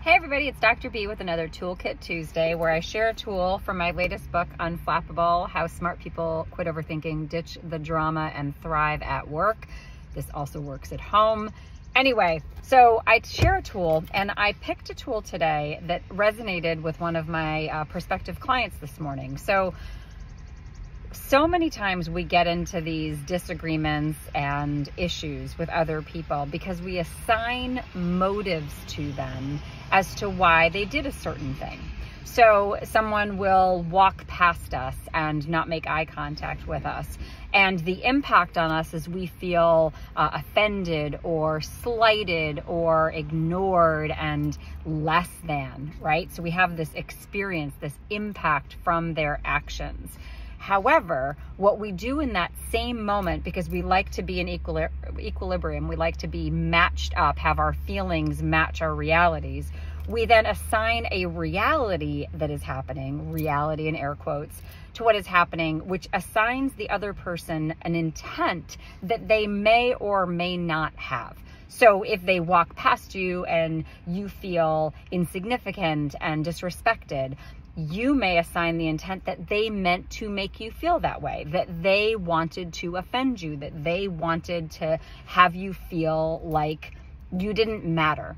Hey everybody, it's Dr. B with another Toolkit Tuesday where I share a tool from my latest book, Unflappable: How Smart People Quit Overthinking, Ditch the Drama, and Thrive at Work. This also works at home. Anyway, so I share a tool, and I picked a tool today that resonated with one of my prospective clients this morning. So many times we get into these disagreements and issues with other people because we assign motives to them as to why they did a certain thing. So someone will walk past us and not make eye contact with us. And the impact on us is we feel offended or slighted or ignored and less than, right? So we have this experience, this impact from their actions. However, what we do in that same moment, because we like to be in equilibrium, we like to be matched up, have our feelings match our realities, we then assign a reality that is happening, reality in air quotes, to what is happening, which assigns the other person an intent that they may or may not have. So if they walk past you and you feel insignificant and disrespected, you may assign the intent that they meant to make you feel that way, that they wanted to offend you, that they wanted to have you feel like you didn't matter.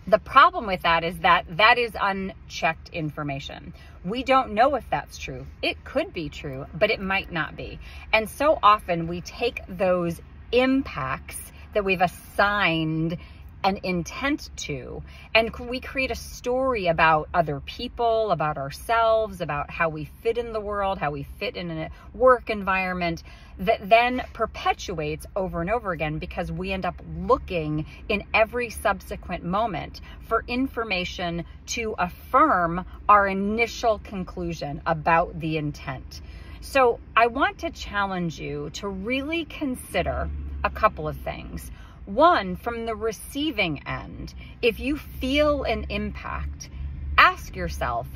The problem with that is that is unchecked information. We don't know if that's true. It could be true, but it might not be. And so often we take those impacts that we've assigned an intent to, and we create a story about other people, about ourselves, about how we fit in the world, how we fit in a work environment that then perpetuates over and over again, because we end up looking in every subsequent moment for information to affirm our initial conclusion about the intent. So I want to challenge you to really consider a couple of things. One, from the receiving end, if you feel an impact, ask yourself,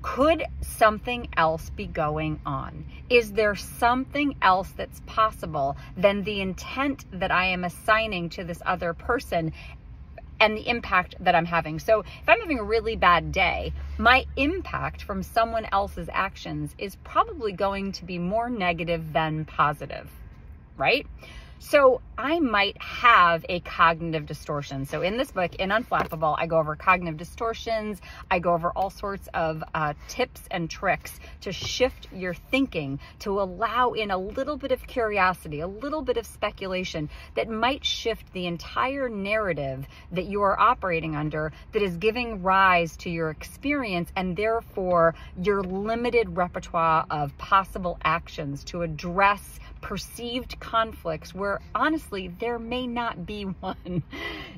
could something else be going on? Is there something else that's possible than the intent that I am assigning to this other person and the impact that I'm having? So if I'm having a really bad day, my impact from someone else's actions is probably going to be more negative than positive, right? So I might have a cognitive distortion. So in this book, in Unflappable, I go over cognitive distortions. I go over all sorts of tips and tricks to shift your thinking, to allow in a little bit of curiosity, a little bit of speculation that might shift the entire narrative that you are operating under, that is giving rise to your experience and therefore your limited repertoire of possible actions to address perceived conflicts where honestly there may not be one.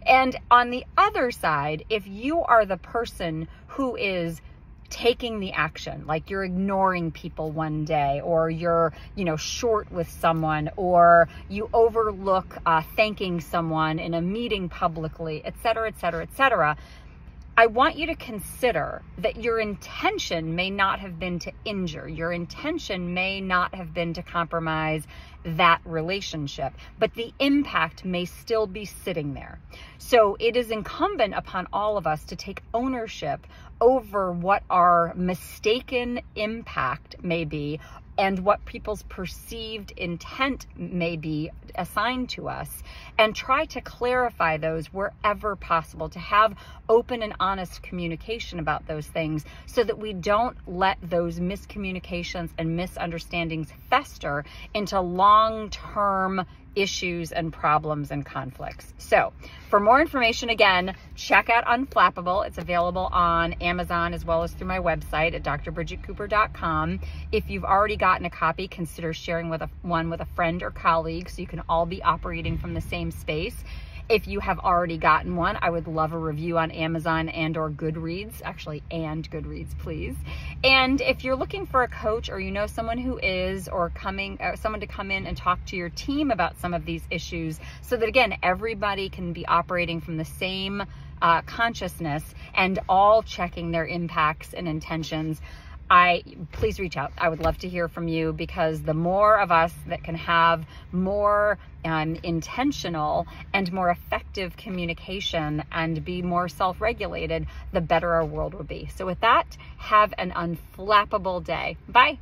And on the other side, if you are the person who is taking the action, like you're ignoring people one day, or you're, short with someone, or you overlook thanking someone in a meeting publicly, et cetera, et cetera, et cetera, I want you to consider that your intention may not have been to injure. Your intention may not have been to compromise that relationship, but the impact may still be sitting there. So it is incumbent upon all of us to take ownership over what our mistaken impact may be and what people's perceived intent may be assigned to us, and try to clarify those wherever possible, to have open and honest communication about those things so that we don't let those miscommunications and misunderstandings fester into long-term issues and problems and conflicts. So for more information, again, check out Unflappable. It's available on Amazon as well as through my website at drbridgetcooper.com. If you've already gotten a copy, consider sharing one with a friend or colleague so you can all be operating from the same space. If you have already gotten one, I would love a review on Amazon and or Goodreads, actually, and Goodreads, please. And if you're looking for a coach, or someone who is, or someone to come in and talk to your team about some of these issues, so that again, everybody can be operating from the same consciousness and all checking their impacts and intentions, please reach out. I would love to hear from you, because the more of us that can have more intentional and more effective communication and be more self-regulated, the better our world will be. So with that, have an unflappable day. Bye.